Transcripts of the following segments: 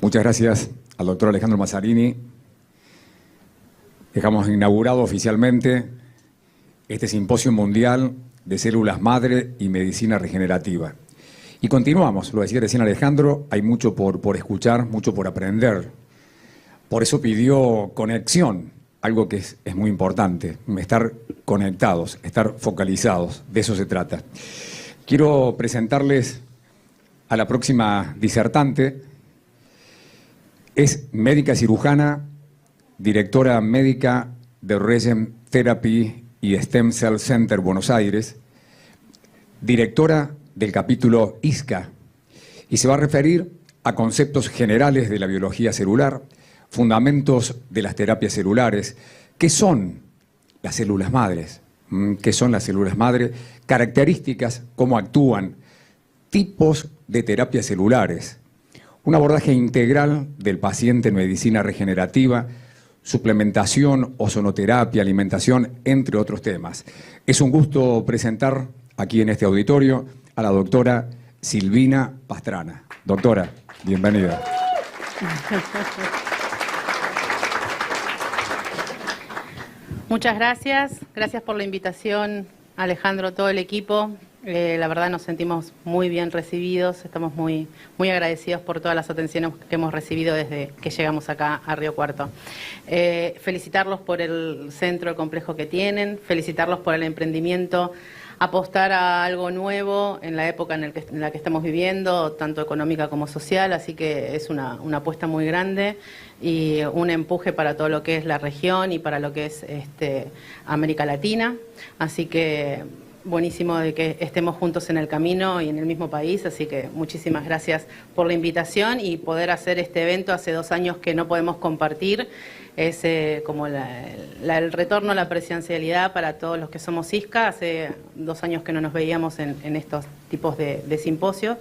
Muchas gracias al doctor Alejandro Mazzarini. Dejamos inaugurado oficialmente este simposio mundial de células madre y medicina regenerativa. Y continuamos, lo decía recién Alejandro, hay mucho por escuchar, mucho por aprender. Por eso pidió conexión, algo que es muy importante, estar conectados, estar focalizados, de eso se trata. Quiero presentarles a la próxima disertante. Es médica cirujana, directora médica de Regen Therapy y Stem Cell Center Buenos Aires, directora del capítulo ISCA, y se va a referir a conceptos generales de la biología celular, fundamentos de las terapias celulares, qué son las células madres, qué son las células madres, características, cómo actúan, tipos de terapias celulares, un abordaje integral del paciente en medicina regenerativa, suplementación, ozonoterapia, alimentación, entre otros temas. Es un gusto presentar aquí en este auditorio a la doctora Silvina Pastrana. Doctora, bienvenida. Muchas gracias. Gracias por la invitación, Alejandro, todo el equipo. La verdad nos sentimos muy bien recibidos, estamos muy agradecidos por todas las atenciones que hemos recibido desde que llegamos acá a Río Cuarto. Felicitarlos por el centro, el complejo que tienen, felicitarlos por el emprendimiento, apostar a algo nuevo en la época en la que estamos viviendo, tanto económica como social, así que es una apuesta muy grande y un empuje para todo lo que es la región y para lo que es América Latina, así que buenísimo de que estemos juntos en el camino y en el mismo país, así que muchísimas gracias por la invitación y poder hacer este evento. Hace 2 años que no podemos compartir, es como el retorno a la presencialidad para todos los que somos ISCA. Hace 2 años que no nos veíamos en estos tipos de simposios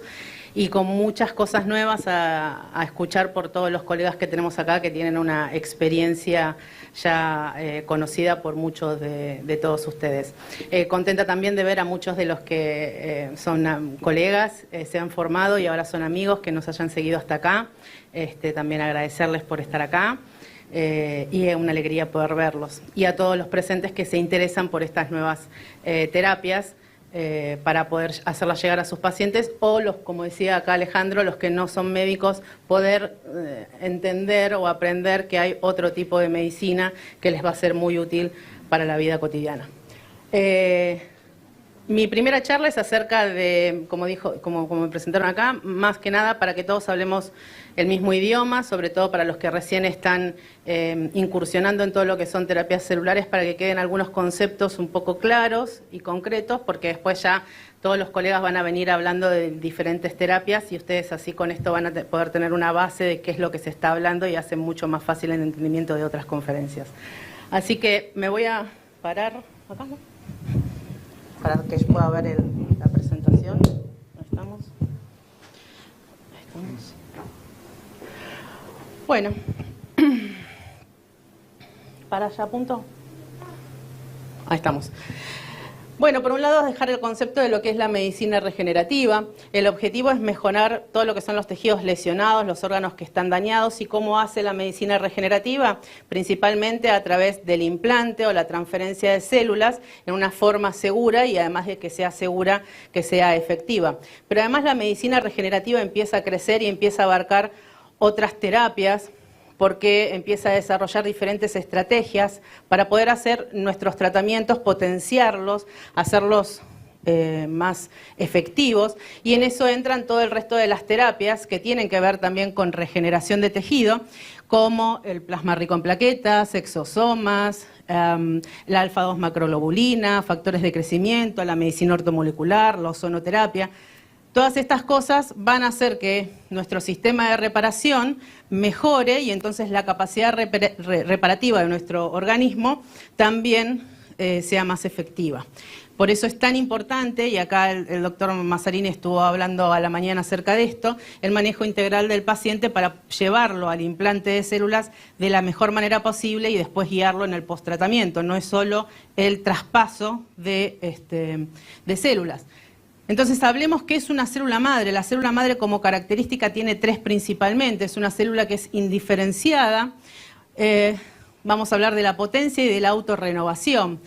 y con muchas cosas nuevas a escuchar por todos los colegas que tenemos acá que tienen una experiencia ya conocida por muchos de todos ustedes. Contenta también de ver a muchos de los que son colegas, se han formado y ahora son amigos que nos hayan seguido hasta acá. También agradecerles por estar acá. Y es una alegría poder verlos. Y a todos los presentes que se interesan por estas nuevas terapias para poder hacerlas llegar a sus pacientes o, como decía acá Alejandro, los que no son médicos, poder entender o aprender que hay otro tipo de medicina que les va a ser muy útil para la vida cotidiana. Mi primera charla es acerca de, como me presentaron acá, más que nada para que todos hablemos el mismo idioma, sobre todo para los que recién están incursionando en todo lo que son terapias celulares, para que queden algunos conceptos un poco claros y concretos, porque después ya todos los colegas van a venir hablando de diferentes terapias y ustedes así con esto van a poder tener una base de qué es lo que se está hablando y hace mucho más fácil el entendimiento de otras conferencias. Así que me voy a parar acá, ¿no? Para que yo pueda ver la presentación. ¿Dónde estamos? Ahí estamos. Bueno, para allá, punto. Ahí estamos. Bueno, por un lado dejar el concepto de lo que es la medicina regenerativa. El objetivo es mejorar todo lo que son los tejidos lesionados, los órganos que están dañados. ¿Y cómo hace la medicina regenerativa? Principalmente a través del implante o la transferencia de células en una forma segura y además de que sea segura, que sea efectiva. Pero además la medicina regenerativa empieza a crecer y empieza a abarcar otras terapias, porque empieza a desarrollar diferentes estrategias para poder hacer nuestros tratamientos, potenciarlos, hacerlos más efectivos, y en eso entran todo el resto de las terapias que tienen que ver también con regeneración de tejido, como el plasma rico en plaquetas, exosomas, la alfa-2 macroglobulina, factores de crecimiento, la medicina ortomolecular, la ozonoterapia. Todas estas cosas van a hacer que nuestro sistema de reparación mejore y entonces la capacidad reparativa de nuestro organismo también sea más efectiva. Por eso es tan importante, y acá el doctor Mazzarini estuvo hablando a la mañana acerca de esto, el manejo integral del paciente para llevarlo al implante de células de la mejor manera posible y después guiarlo en el posttratamiento. No es solo el traspaso de células. Entonces, hablemos qué es una célula madre. La célula madre como característica tiene tres principalmente. Es una célula que es indiferenciada. Vamos a hablar de la potencia y de la autorrenovación.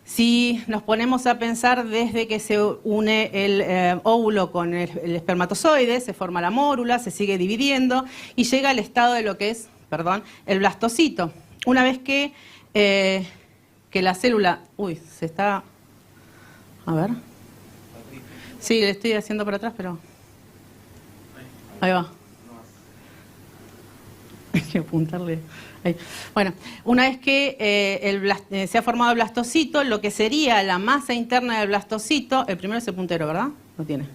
Si nos ponemos a pensar desde que se une el óvulo con el espermatozoide, se forma la mórula, se sigue dividiendo y llega al estado de lo que es, el blastocito. Una vez que la célula... Uy, se está... A ver... Sí, le estoy haciendo para atrás, pero... Ahí va. Hay que apuntarle. Ahí. Bueno, una vez que se ha formado el blastocito, lo que sería la masa interna del blastocito... El primero es el puntero, ¿verdad? No tiene.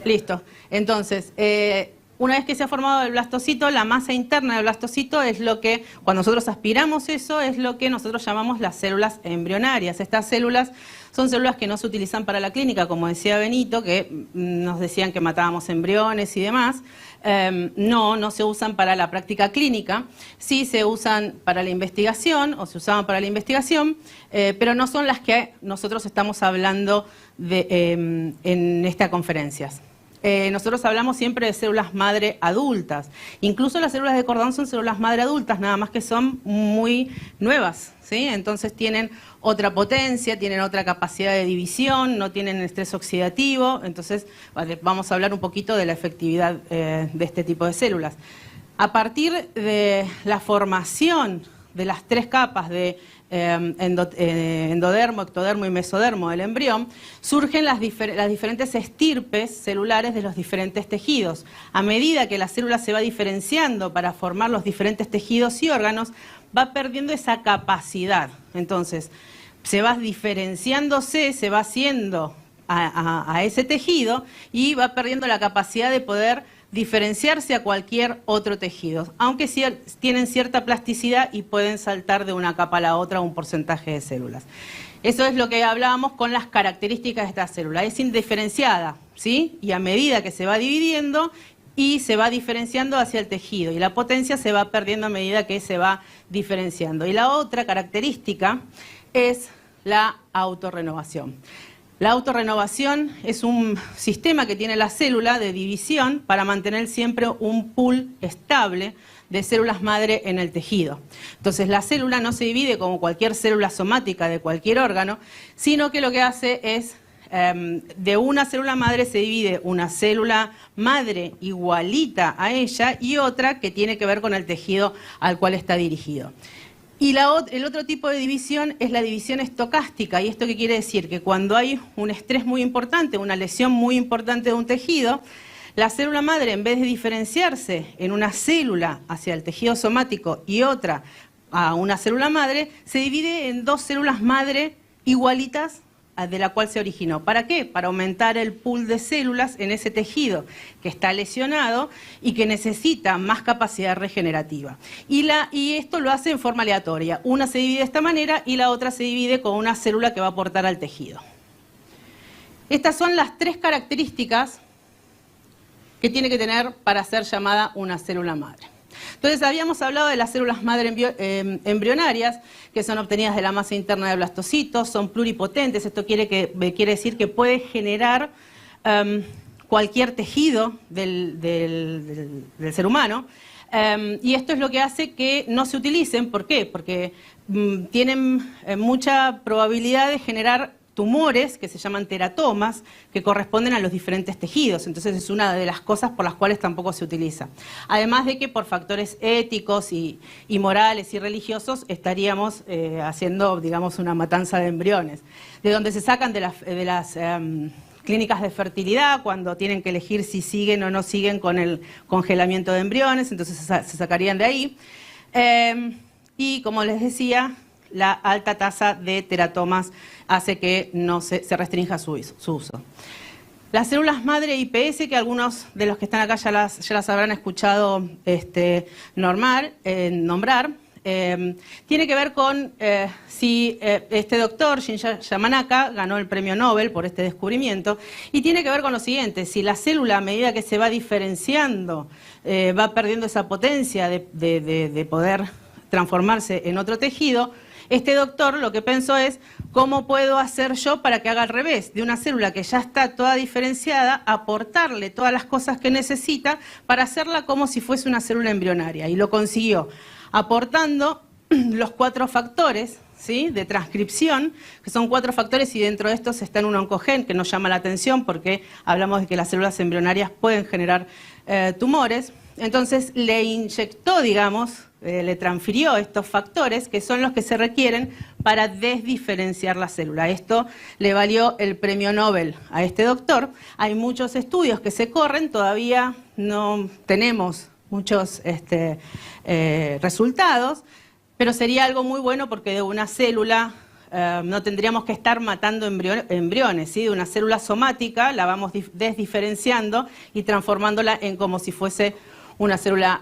Listo. Entonces, una vez que se ha formado el blastocito, la masa interna del blastocito es lo que, cuando nosotros aspiramos eso, es lo que nosotros llamamos las células embrionarias. Estas células son células que no se utilizan para la clínica, como decía Benito, que nos decían que matábamos embriones y demás. No se usan para la práctica clínica, sí se usan para la investigación, o se usaban para la investigación, pero no son las que nosotros estamos hablando en estas conferencias. Nosotros hablamos siempre de células madre adultas. Incluso las células de cordón son células madre adultas, nada más que son muy nuevas, ¿sí? Entonces tienen otra potencia, tienen otra capacidad de división, no tienen estrés oxidativo. Entonces vamos a hablar un poquito de la efectividad de este tipo de células. A partir de la formación de las tres capas de endodermo, ectodermo y mesodermo del embrión, surgen las diferentes estirpes celulares de los diferentes tejidos. A medida que la célula se va diferenciando para formar los diferentes tejidos y órganos, va perdiendo esa capacidad. Entonces, se va diferenciándose, se va haciendo a ese tejido y va perdiendo la capacidad de poder diferenciarse a cualquier otro tejido, aunque tienen cierta plasticidad y pueden saltar de una capa a la otra un porcentaje de células. Eso es lo que hablábamos con las características de esta célula. Es indiferenciada, ¿sí? Y a medida que se va dividiendo y se va diferenciando hacia el tejido, y la potencia se va perdiendo a medida que se va diferenciando. Y la otra característica es la autorrenovación. La autorrenovación es un sistema que tiene la célula de división para mantener siempre un pool estable de células madre en el tejido. Entonces la célula no se divide como cualquier célula somática de cualquier órgano, sino que lo que hace es, de una célula madre se divide una célula madre igualita a ella y otra que tiene que ver con el tejido al cual está dirigido. Y el otro tipo de división es la división estocástica. ¿Y esto qué quiere decir? Que cuando hay un estrés muy importante, una lesión muy importante de un tejido, la célula madre, en vez de diferenciarse en una célula hacia el tejido somático y otra a una célula madre, se divide en dos células madre igualitas de la cual se originó. ¿Para qué? Para aumentar el pool de células en ese tejido que está lesionado y que necesita más capacidad regenerativa. Y esto lo hace en forma aleatoria. Una se divide de esta manera y la otra se divide con una célula que va a aportar al tejido. Estas son las tres características que tiene que tener para ser llamada una célula madre. Entonces, habíamos hablado de las células madre embrionarias, que son obtenidas de la masa interna de blastocitos, son pluripotentes. Esto quiere decir que puede generar cualquier tejido del ser humano. Y esto es lo que hace que no se utilicen. ¿Por qué? Porque tienen mucha probabilidad de generar tumores que se llaman teratomas, que corresponden a los diferentes tejidos. Entonces es una de las cosas por las cuales tampoco se utiliza. Además de que por factores éticos y morales y religiosos estaríamos haciendo, digamos, una matanza de embriones, de donde se sacan de las clínicas de fertilidad cuando tienen que elegir si siguen o no siguen con el congelamiento de embriones, entonces se sacarían de ahí. Y como les decía, la alta tasa de teratomas hace que no se restrinja su uso. Las células madre IPS, que algunos de los que están acá ya las habrán escuchado nombrar, tiene que ver con si este doctor, Shinya Yamanaka, ganó el premio Nobel por este descubrimiento, y tiene que ver con lo siguiente: si la célula, a medida que se va diferenciando, va perdiendo esa potencia de poder transformarse en otro tejido, Este doctor lo que pensó es, ¿cómo puedo hacer yo para que haga al revés? De una célula que ya está toda diferenciada, aportarle todas las cosas que necesita para hacerla como si fuese una célula embrionaria. Y lo consiguió, aportando los 4 factores, ¿sí?, de transcripción, que son 4 factores y dentro de estos está en un oncogen que nos llama la atención porque hablamos de que las células embrionarias pueden generar tumores. Entonces le inyectó, digamos, le transfirió estos factores que son los que se requieren para desdiferenciar la célula. Esto le valió el premio Nobel a este doctor. Hay muchos estudios que se corren, todavía no tenemos muchos resultados, pero sería algo muy bueno porque de una célula no tendríamos que estar matando embriones, ¿sí? De una célula somática la vamos desdiferenciando y transformándola en como si fuese una célula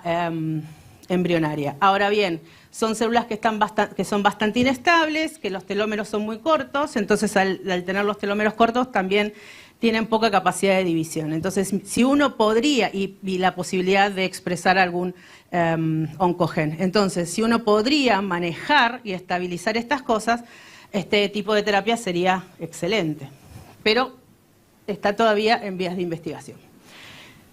embrionaria. Ahora bien, son células que son bastante inestables, que los telómeros son muy cortos, entonces al tener los telómeros cortos también tienen poca capacidad de división. Entonces, si uno podría, y la posibilidad de expresar algún oncogen, entonces, si uno podría manejar y estabilizar estas cosas, este tipo de terapia sería excelente, pero está todavía en vías de investigación.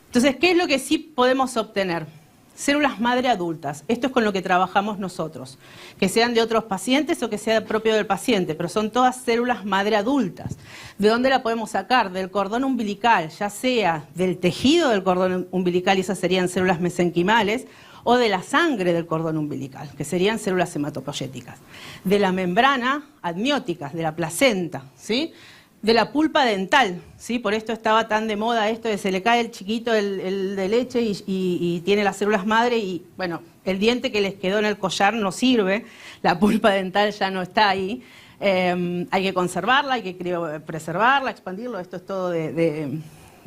Entonces, ¿qué es lo que sí podemos obtener? Células madre adultas. Esto es con lo que trabajamos nosotros. Que sean de otros pacientes o que sea propio del paciente, pero son todas células madre adultas. ¿De dónde la podemos sacar? Del cordón umbilical, ya sea del tejido del cordón umbilical, y esas serían células mesenquimales, o de la sangre del cordón umbilical, que serían células hematopoyéticas. De la membrana amniótica, de la placenta, ¿sí?, de la pulpa dental, ¿sí? Por esto estaba tan de moda esto de se le cae el chiquito el de leche y tiene las células madre y, bueno, el diente que les quedó en el collar no sirve, la pulpa dental ya no está ahí. Hay que conservarla, hay que preservarla, expandirlo, esto es todo de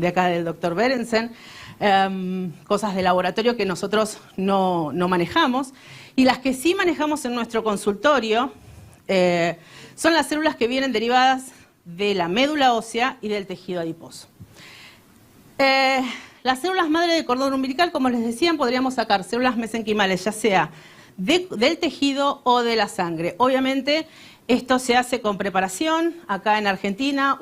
acá del doctor Berensen. Cosas de laboratorio que nosotros no manejamos. Y las que sí manejamos en nuestro consultorio son las células que vienen derivadas de la médula ósea y del tejido adiposo. Las células madre de cordón umbilical, como les decían, podríamos sacar células mesenquimales, ya sea del tejido o de la sangre. Obviamente, esto se hace con preparación. Acá en Argentina,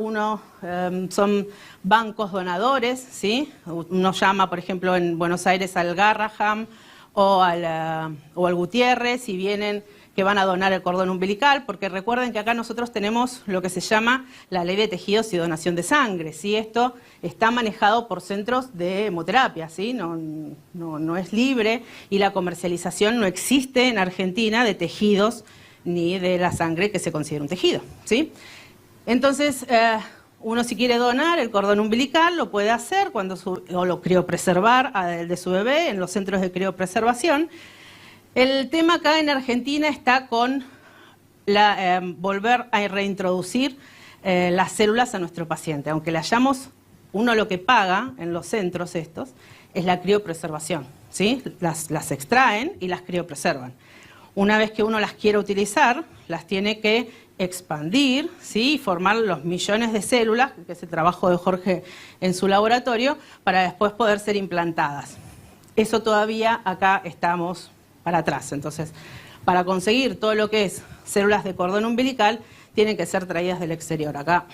son bancos donadores, ¿sí? Uno llama, por ejemplo, en Buenos Aires al Garraham o al Gutiérrez y vienen que van a donar el cordón umbilical, porque recuerden que acá nosotros tenemos lo que se llama la ley de tejidos y donación de sangre, ¿sí? Esto está manejado por centros de hemoterapia, ¿sí? No es libre y la comercialización no existe en Argentina de tejidos ni de la sangre que se considera un tejido, ¿sí? Entonces, uno si quiere donar el cordón umbilical lo puede hacer o lo criopreservar de su bebé en los centros de criopreservación. El tema acá en Argentina está con volver a reintroducir las células a nuestro paciente. Aunque le hayamos, uno lo que paga en los centros estos es la criopreservación, ¿sí? Las extraen y las criopreservan. Una vez que uno las quiere utilizar, las tiene que expandir, ¿sí?, y formar los millones de células, que es el trabajo de Jorge en su laboratorio, para después poder ser implantadas. Eso todavía acá estamos para atrás. Entonces, para conseguir todo lo que es células de cordón umbilical, tienen que ser traídas del exterior. Acá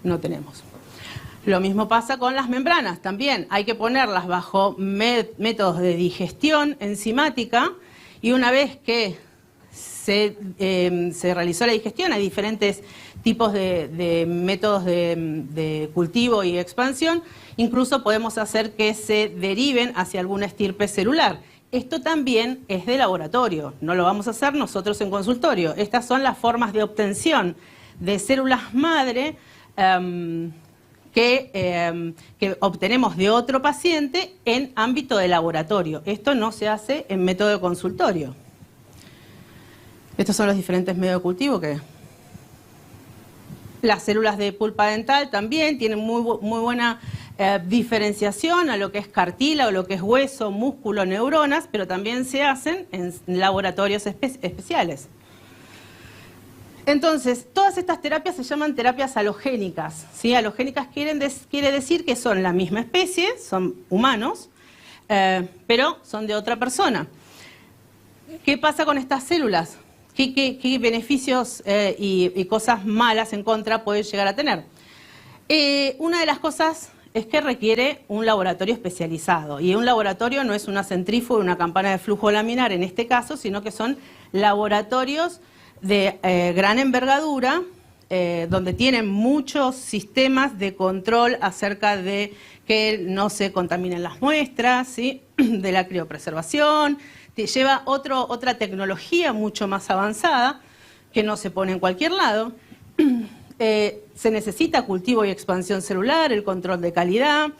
no tenemos. Lo mismo pasa con las membranas. También hay que ponerlas bajo métodos de digestión enzimática y una vez que se realizó la digestión, hay diferentes tipos de métodos de cultivo y expansión. Incluso podemos hacer que se deriven hacia alguna estirpe celular. Esto también es de laboratorio, no lo vamos a hacer nosotros en consultorio. Estas son las formas de obtención de células madre que obtenemos de otro paciente en ámbito de laboratorio. Esto no se hace en método de consultorio. Estos son los diferentes medios de cultivo que... Las células de pulpa dental también tienen muy buena diferenciación a lo que es cartílago, lo que es hueso, músculo, neuronas, pero también se hacen en laboratorios especiales. Entonces, todas estas terapias se llaman terapias halogénicas, ¿sí? Halogénicas quiere decir que son la misma especie, son humanos, pero son de otra persona. ¿Qué pasa con estas células? ¿Qué beneficios y cosas malas en contra puede llegar a tener? Una de las cosas es que requiere un laboratorio especializado, y un laboratorio no es una centrífuga, una campana de flujo laminar en este caso, sino que son laboratorios de gran envergadura, donde tienen muchos sistemas de control acerca de que no se contaminen las muestras, ¿sí? De la criopreservación, lleva otra tecnología mucho más avanzada que no se pone en cualquier lado. Se necesita cultivo y expansión celular, el control de calidad,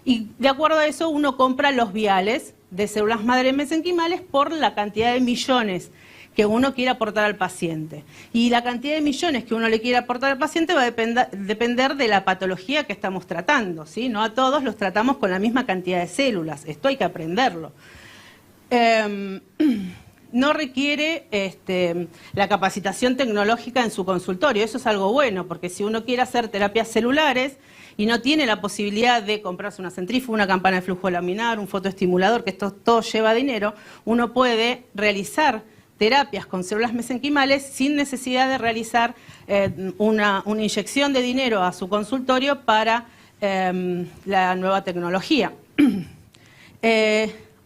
y de acuerdo a eso uno compra los viales de células madre mesenquimales por la cantidad de millones que uno quiere aportar al paciente. Y la cantidad de millones que uno le quiere aportar al paciente va a depender de la patología que estamos tratando, ¿sí? No a todos los tratamos con la misma cantidad de células, esto hay que aprenderlo. No requiere la capacitación tecnológica en su consultorio, eso es algo bueno, porque si uno quiere hacer terapias celulares y no tiene la posibilidad de comprarse una centrífuga, una campana de flujo laminar, un fotoestimulador, que esto todo lleva dinero, uno puede realizar terapias con células mesenquimales sin necesidad de realizar una inyección de dinero a su consultorio para la nueva tecnología.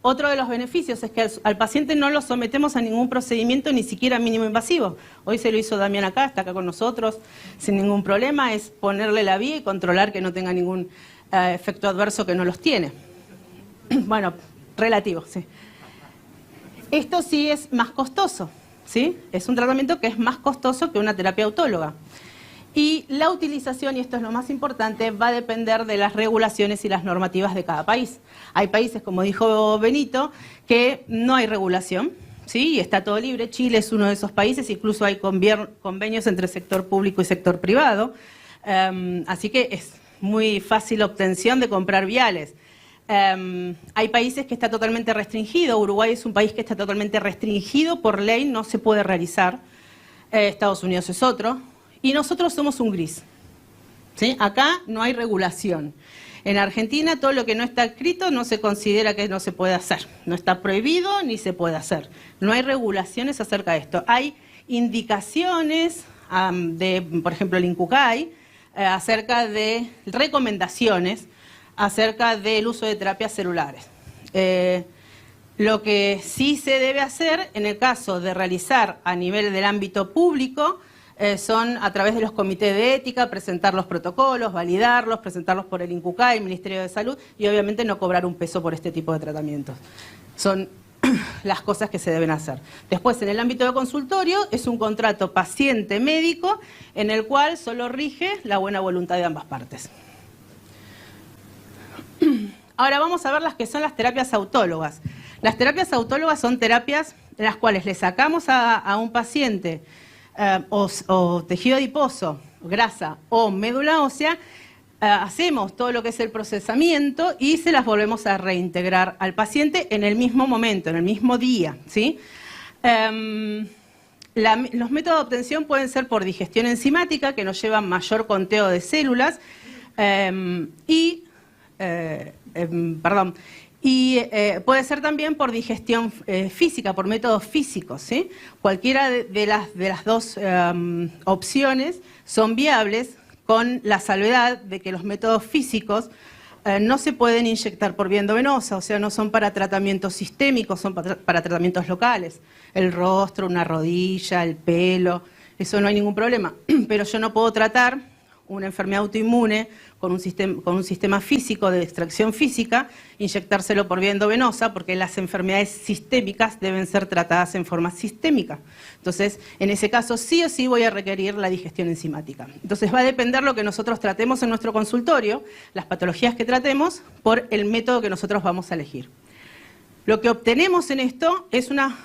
Otro de los beneficios es que al paciente no lo sometemos a ningún procedimiento, ni siquiera mínimo invasivo. Hoy se lo hizo Damián acá, está acá con nosotros, sin ningún problema. Es ponerle la vía y controlar que no tenga ningún efecto adverso que no los tiene. Bueno, relativo, sí. Esto sí es más costoso, ¿sí? Es un tratamiento que es más costoso que una terapia autóloga. Y la utilización, y esto es lo más importante, va a depender de las regulaciones y las normativas de cada país. Hay países, como dijo Benito, que no hay regulación, ¿sí? Y está todo libre. Chile es uno de esos países, incluso hay convenios entre sector público y sector privado. Así que es muy fácil obtención de comprar viales. Hay países que está totalmente restringido. Uruguay es un país que está totalmente restringido por ley, no se puede realizar. Estados Unidos es otro. Y nosotros somos un gris, ¿sí? Acá no hay regulación. En Argentina todo lo que no está escrito no se considera que no se puede hacer. No está prohibido ni se puede hacer. No hay regulaciones acerca de esto. Hay indicaciones por ejemplo, el INCUCAI, acerca de recomendaciones acerca del uso de terapias celulares. Lo que sí se debe hacer en el caso de realizar a nivel del ámbito público son a través de los comités de ética, presentar los protocolos, validarlos, presentarlos por el INCUCAI, el Ministerio de Salud, y obviamente no cobrar un peso por este tipo de tratamientos. Son las cosas que se deben hacer. Después, en el ámbito de consultorio, es un contrato paciente-médico en el cual solo rige la buena voluntad de ambas partes. Ahora vamos a ver las que son las terapias autólogas. Las terapias autólogas son terapias en las cuales le sacamos a un paciente o tejido adiposo, grasa o médula ósea, hacemos todo lo que es el procesamiento y se las volvemos a reintegrar al paciente en el mismo momento, en el mismo día, ¿sí? Los métodos de obtención pueden ser por digestión enzimática, que nos llevan mayor conteo de células, puede ser también por digestión física, por métodos físicos, ¿sí? Cualquiera de las dos opciones son viables, con la salvedad de que los métodos físicos no se pueden inyectar por vía endovenosa, o sea, no son para tratamientos sistémicos, son para tratamientos locales. El rostro, una rodilla, el pelo, eso no hay ningún problema. Pero yo no puedo tratar una enfermedad autoinmune con un sistema físico de extracción física, inyectárselo por vía endovenosa, porque las enfermedades sistémicas deben ser tratadas en forma sistémica. Entonces, en ese caso sí o sí voy a requerir la digestión enzimática. Entonces va a depender lo que nosotros tratemos en nuestro consultorio, las patologías que tratemos, por el método que nosotros vamos a elegir. Lo que obtenemos en esto es una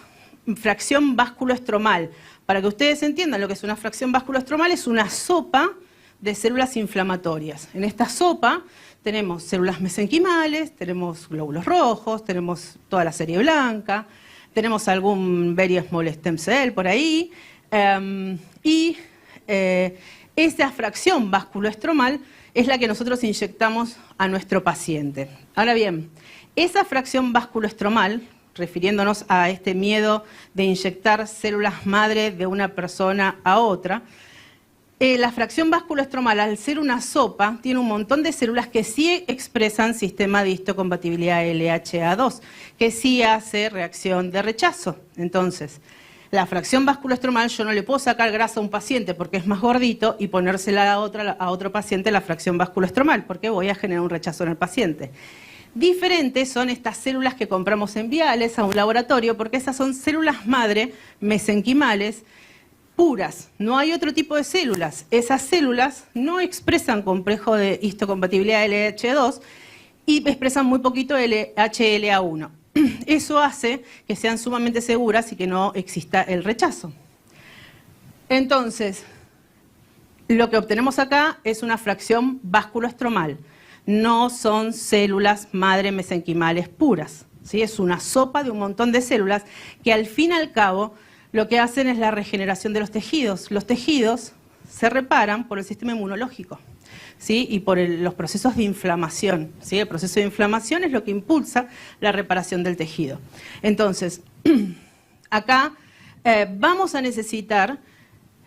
fracción vasculoestromal. Para que ustedes entiendan lo que es una fracción vasculoestromal, es una sopa de células inflamatorias. En esta sopa tenemos células mesenquimales, tenemos glóbulos rojos, tenemos toda la serie blanca, tenemos algún very small stem cell por ahí, esa fracción vasculoestromal es la que nosotros inyectamos a nuestro paciente. Ahora bien, esa fracción vasculoestromal, refiriéndonos a este miedo de inyectar células madre de una persona a otra, la fracción vasculoestromal, al ser una sopa, tiene un montón de células que sí expresan sistema de histocompatibilidad LHA2, que sí hace reacción de rechazo. Entonces, la fracción vasculoestromal, yo no le puedo sacar grasa a un paciente porque es más gordito y ponérsela a otro paciente la fracción vasculoestromal, porque voy a generar un rechazo en el paciente. Diferentes son estas células que compramos en viales a un laboratorio, porque esas son células madre mesenquimales puras, no hay otro tipo de células. Esas células no expresan complejo de histocompatibilidad LH2 y expresan muy poquito HLA1. Eso hace que sean sumamente seguras y que no exista el rechazo. Entonces, lo que obtenemos acá es una fracción vasculoestromal. No son células madre mesenquimales puras, ¿sí? Es una sopa de un montón de células que al fin y al cabo lo que hacen es la regeneración de los tejidos. Los tejidos se reparan por el sistema inmunológico, ¿sí? Y por los procesos de inflamación, ¿sí? El proceso de inflamación es lo que impulsa la reparación del tejido. Entonces, acá vamos a necesitar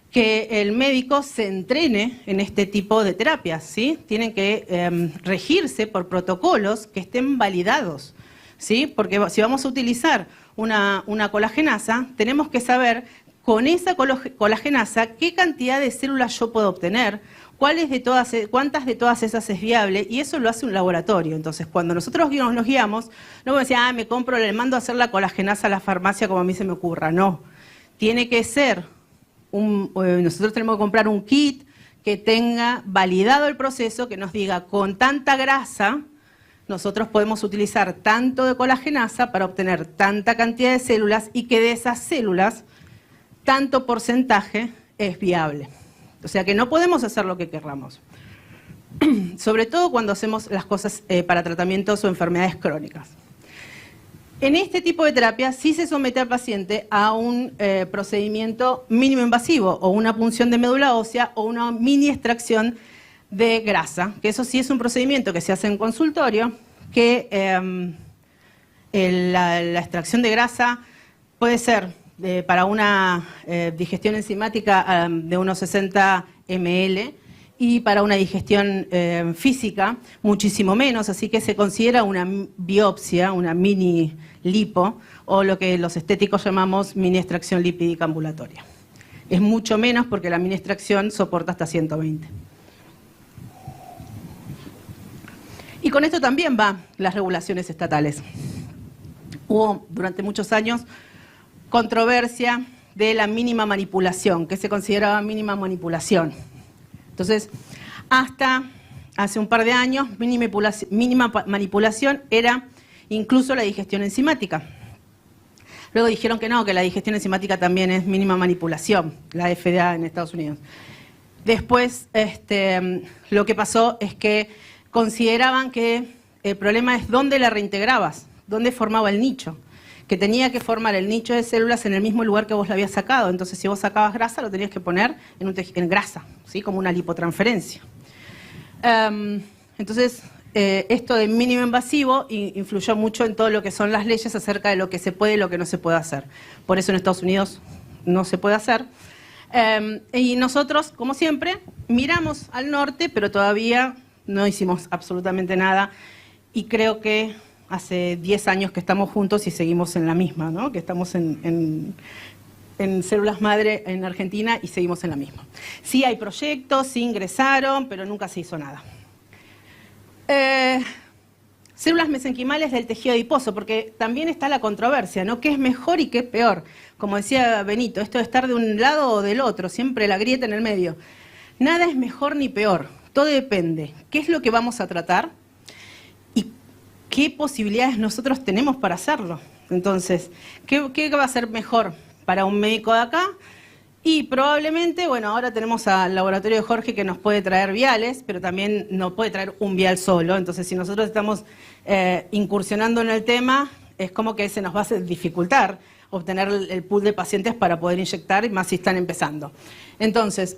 que el médico se entrene en este tipo de terapias, ¿sí? Tienen que regirse por protocolos que estén validados, ¿sí? Porque si vamos a utilizar una colagenasa, tenemos que saber con esa colagenasa qué cantidad de células yo puedo obtener, cuántas de todas esas es viable, y eso lo hace un laboratorio. Entonces, cuando nosotros nos guiamos, no podemos decir, me compro, le mando a hacer la colagenasa a la farmacia como a mí se me ocurra. No, tiene que ser, nosotros tenemos que comprar un kit que tenga validado el proceso, que nos diga con tanta grasa, nosotros podemos utilizar tanto de colagenasa para obtener tanta cantidad de células y que de esas células, tanto porcentaje es viable. O sea que no podemos hacer lo que querramos. Sobre todo cuando hacemos las cosas para tratamientos o enfermedades crónicas. En este tipo de terapia sí se somete al paciente a un procedimiento mínimo invasivo o una punción de médula ósea o una mini extracción de grasa, que eso sí es un procedimiento que se hace en consultorio, que la extracción de grasa puede ser para una digestión enzimática de unos 60 ml y para una digestión física muchísimo menos, así que se considera una biopsia, una mini lipo, o lo que los estéticos llamamos mini extracción lipídica ambulatoria. Es mucho menos porque la mini extracción soporta hasta 120. Y con esto también van las regulaciones estatales. Hubo durante muchos años controversia de la mínima manipulación, que se consideraba mínima manipulación. Entonces, hasta hace un par de años, mínima manipulación era incluso la digestión enzimática. Luego dijeron que no, que la digestión enzimática también es mínima manipulación, la FDA en Estados Unidos. Después, lo que pasó es que consideraban que el problema es dónde la reintegrabas, dónde formaba el nicho, que tenía que formar el nicho de células en el mismo lugar que vos la habías sacado. Entonces, si vos sacabas grasa, lo tenías que poner en grasa, ¿sí? Como una lipotransferencia. Entonces, esto de mínimo invasivo influyó mucho en todo lo que son las leyes acerca de lo que se puede y lo que no se puede hacer. Por eso en Estados Unidos no se puede hacer. Y nosotros, como siempre, miramos al norte, pero todavía no hicimos absolutamente nada, y creo que hace 10 años que estamos juntos y seguimos en la misma, ¿no? Que estamos en células madre en Argentina y seguimos en la misma. Sí hay proyectos, sí ingresaron, pero nunca se hizo nada. Células mesenquimales del tejido adiposo, porque también está la controversia, ¿no? ¿Qué es mejor y qué es peor? Como decía Benito, esto de estar de un lado o del otro, siempre la grieta en el medio. Nada es mejor ni peor. Todo depende. ¿Qué es lo que vamos a tratar? ¿Y qué posibilidades nosotros tenemos para hacerlo? Entonces, ¿qué va a ser mejor para un médico de acá? Y probablemente, bueno, ahora tenemos al laboratorio de Jorge que nos puede traer viales, pero también no puede traer un vial solo. Entonces, si nosotros estamos incursionando en el tema, es como que se nos va a dificultar obtener el pool de pacientes para poder inyectar, y más si están empezando. Entonces,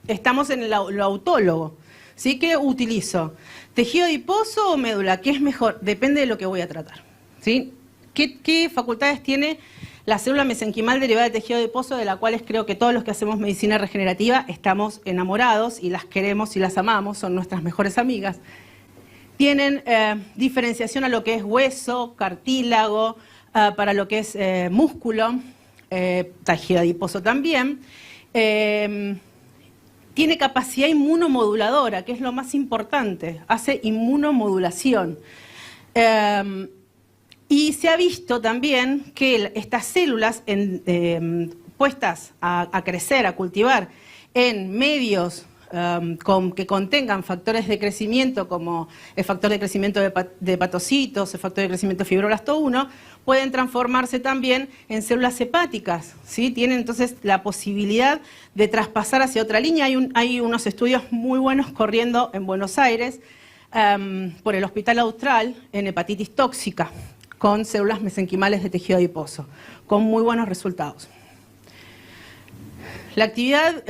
estamos en lo autólogo, ¿sí? ¿Qué utilizo? ¿Tejido adiposo o médula? ¿Qué es mejor? Depende de lo que voy a tratar, ¿sí? ¿Qué facultades tiene la célula mesenquimal derivada de tejido adiposo, de la cual creo que todos los que hacemos medicina regenerativa estamos enamorados y las queremos y las amamos, son nuestras mejores amigas? Tienen diferenciación a lo que es hueso, cartílago, para lo que es músculo, tejido adiposo también. Tiene capacidad inmunomoduladora, que es lo más importante, hace inmunomodulación. Y se ha visto también que estas células puestas a crecer, a cultivar en medios que contengan factores de crecimiento como el factor de crecimiento de hepatocitos, el factor de crecimiento de fibroblasto 1, pueden transformarse también en células hepáticas, ¿sí? Tienen entonces la posibilidad de traspasar hacia otra línea. Hay unos estudios muy buenos corriendo en Buenos Aires por el Hospital Austral en hepatitis tóxica, con células mesenquimales de tejido adiposo, con muy buenos resultados. La actividad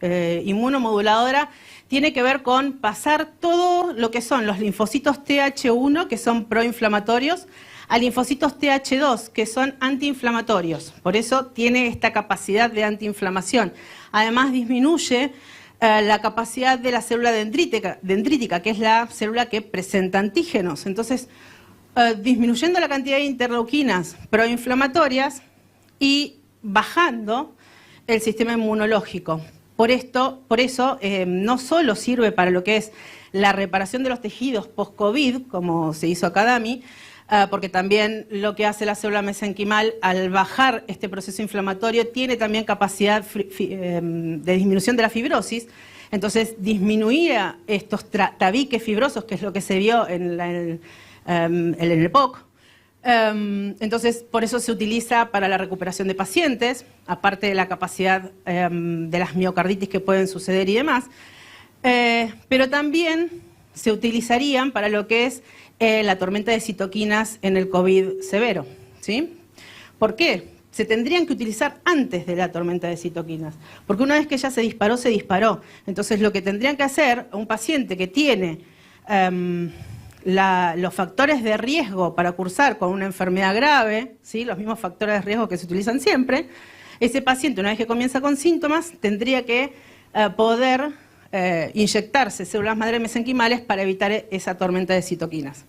inmunomoduladora tiene que ver con pasar todo lo que son los linfocitos TH1, que son proinflamatorios, a linfocitos TH2, que son antiinflamatorios. Por eso tiene esta capacidad de antiinflamación. Además disminuye la capacidad de la célula dendrítica, que es la célula que presenta antígenos. Entonces, disminuyendo la cantidad de interleuquinas proinflamatorias y bajando el sistema inmunológico. Por eso no solo sirve para lo que es la reparación de los tejidos post-COVID, como se hizo acá DAMI, porque también lo que hace la célula mesenquimal al bajar este proceso inflamatorio tiene también capacidad de disminución de la fibrosis. Entonces disminuía estos tabiques fibrosos, que es lo que se vio en el POC. Entonces, por eso se utiliza para la recuperación de pacientes, aparte de la capacidad de las miocarditis que pueden suceder y demás, pero también se utilizarían para lo que es la tormenta de citoquinas en el COVID severo, ¿sí? ¿Por qué? Se tendrían que utilizar antes de la tormenta de citoquinas, porque una vez que ya se disparó, se disparó. Entonces, lo que tendrían que hacer a un paciente que tiene los factores de riesgo para cursar con una enfermedad grave, ¿sí? Los mismos factores de riesgo que se utilizan siempre, ese paciente, una vez que comienza con síntomas, tendría que poder inyectarse células madre mesenquimales para evitar esa tormenta de citoquinas.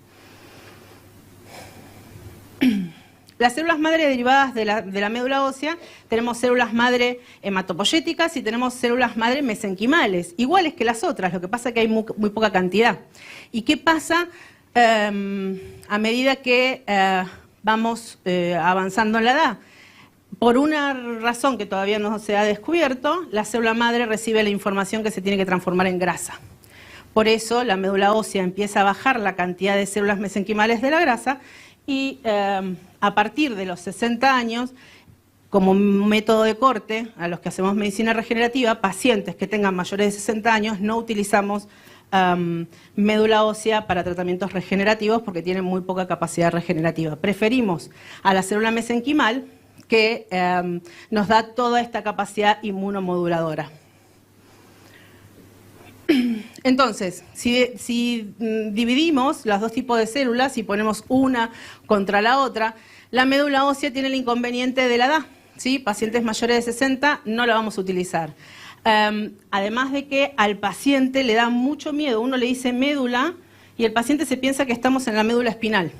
Las células madre derivadas de la médula ósea, tenemos células madre hematopoyéticas y tenemos células madre mesenquimales, iguales que las otras, lo que pasa es que hay muy poca cantidad. ¿Y qué pasa a medida que vamos avanzando en la edad? Por una razón que todavía no se ha descubierto, la célula madre recibe la información que se tiene que transformar en grasa. Por eso la médula ósea empieza a bajar la cantidad de células mesenquimales de la grasa y a partir de los 60 años, como método de corte, a los que hacemos medicina regenerativa, pacientes que tengan mayores de 60 años, no utilizamos médula ósea para tratamientos regenerativos porque tienen muy poca capacidad regenerativa. Preferimos a la célula mesenquimal, que nos da toda esta capacidad inmunomoduladora. Entonces, si dividimos los dos tipos de células y ponemos una contra la otra, la médula ósea tiene el inconveniente de la edad, ¿sí? Pacientes mayores de 60 no la vamos a utilizar. Además de que al paciente le da mucho miedo, uno le dice médula y el paciente se piensa que estamos en la médula espinal,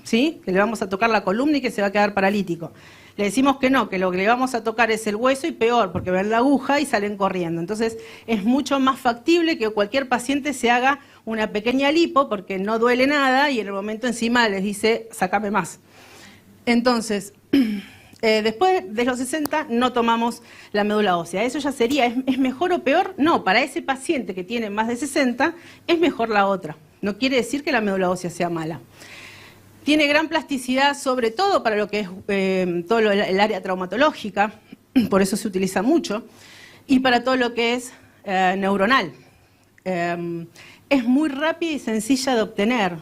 ¿sí? Que le vamos a tocar la columna y que se va a quedar paralítico. Le decimos que no, que lo que le vamos a tocar es el hueso y peor, porque ven la aguja y salen corriendo. Entonces es mucho más factible que cualquier paciente se haga una pequeña lipo porque no duele nada y en el momento encima les dice, sácame más. Entonces, después de los 60 no tomamos la médula ósea. Eso ya sería, ¿es mejor o peor? No, para ese paciente que tiene más de 60 es mejor la otra. No quiere decir que la médula ósea sea mala. Tiene gran plasticidad, sobre todo para lo que es todo el área traumatológica, por eso se utiliza mucho, y para todo lo que es neuronal. Es muy rápida y sencilla de obtener.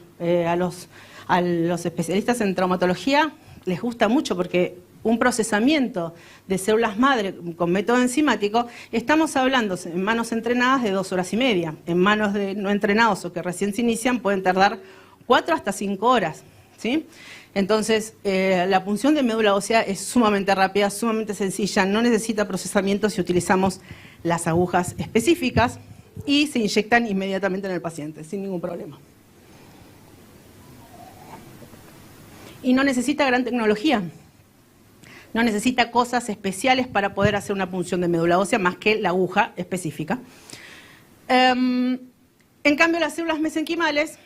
A los especialistas en traumatología les gusta mucho porque un procesamiento de células madre con método enzimático, estamos hablando en manos entrenadas de 2 horas y media. En manos de no entrenados o que recién se inician pueden tardar 4 hasta 5 horas. ¿Sí? Entonces, la punción de médula ósea es sumamente rápida, sumamente sencilla, no necesita procesamiento si utilizamos las agujas específicas y se inyectan inmediatamente en el paciente, sin ningún problema. Y no necesita gran tecnología, no necesita cosas especiales para poder hacer una punción de médula ósea más que la aguja específica. En cambio, las células mesenquimales,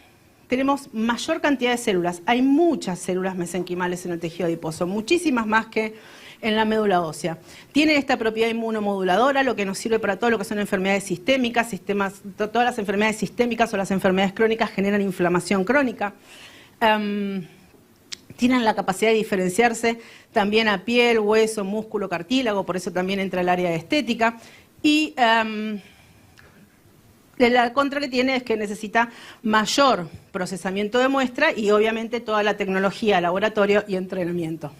tenemos mayor cantidad de células. Hay muchas células mesenquimales en el tejido adiposo, muchísimas más que en la médula ósea. Tiene esta propiedad inmunomoduladora, lo que nos sirve para todo lo que son enfermedades sistémicas, todas las enfermedades sistémicas o las enfermedades crónicas generan inflamación crónica. Tienen la capacidad de diferenciarse también a piel, hueso, músculo, cartílago, por eso también entra el área de estética. Y la contra que tiene es que necesita mayor procesamiento de muestra y obviamente toda la tecnología, laboratorio y entrenamiento.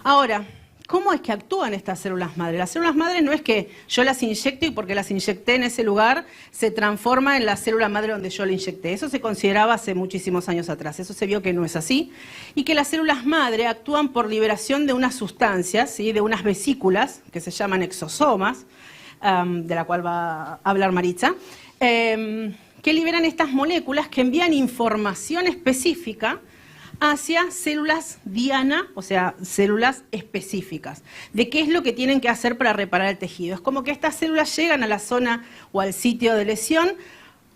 Ahora, ¿cómo es que actúan estas células madre? Las células madre no es que yo las inyecto y porque las inyecté en ese lugar se transforma en la célula madre donde yo la inyecté. Eso se consideraba hace muchísimos años atrás, eso se vio que no es así. Y que las células madre actúan por liberación de unas sustancias, ¿sí? De unas vesículas que se llaman exosomas, de la cual va a hablar Maritza, que liberan estas moléculas que envían información específica hacia células diana, o sea, células específicas, de qué es lo que tienen que hacer para reparar el tejido. Es como que estas células llegan a la zona o al sitio de lesión,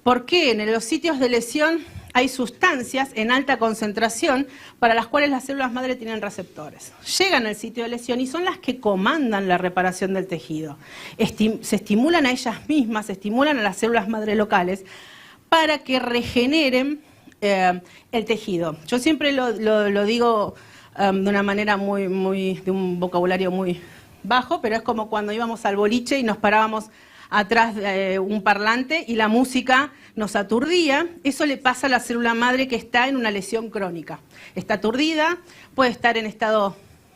porque en los sitios de lesión hay sustancias en alta concentración para las cuales las células madre tienen receptores. Llegan al sitio de lesión y son las que comandan la reparación del tejido. Se estimulan a ellas mismas, se estimulan a las células madre locales para que regeneren el tejido. Yo siempre lo digo de una manera de un vocabulario muy bajo, pero es como cuando íbamos al boliche y nos parábamos atrás de un parlante y la música nos aturdía. Eso le pasa a la célula madre que está en una lesión crónica. Está aturdida, puede estar en estado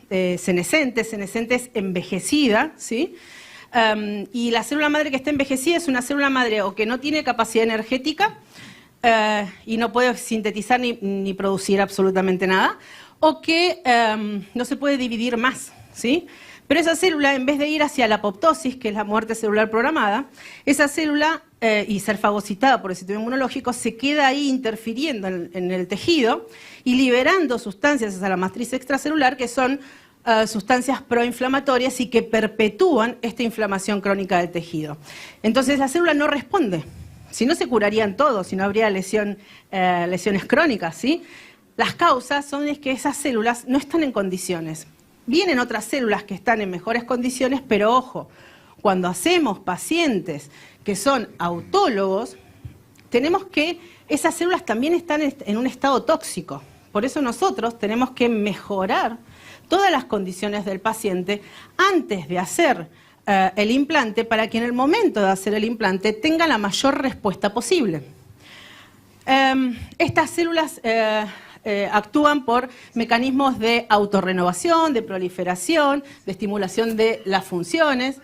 senescente es envejecida, ¿sí? Y la célula madre que está envejecida es una célula madre o que no tiene capacidad energética y no puede sintetizar ni producir absolutamente nada, o que no se puede dividir más, ¿sí? Pero esa célula, en vez de ir hacia la apoptosis, que es la muerte celular programada, esa célula, y ser fagocitada por el sistema inmunológico, se queda ahí interfiriendo en el tejido y liberando sustancias hacia la matriz extracelular que son sustancias proinflamatorias y que perpetúan esta inflamación crónica del tejido. Entonces la célula no responde. Si no se curarían todos, si no habría lesiones crónicas, ¿sí? Las causas son que esas células no están en condiciones. Vienen otras células que están en mejores condiciones, pero ojo, cuando hacemos pacientes que son autólogos, tenemos que esas células también están en un estado tóxico. Por eso nosotros tenemos que mejorar todas las condiciones del paciente antes de hacer el implante para que en el momento de hacer el implante tenga la mayor respuesta posible. Estas células actúan por mecanismos de autorrenovación, de proliferación, de estimulación de las funciones.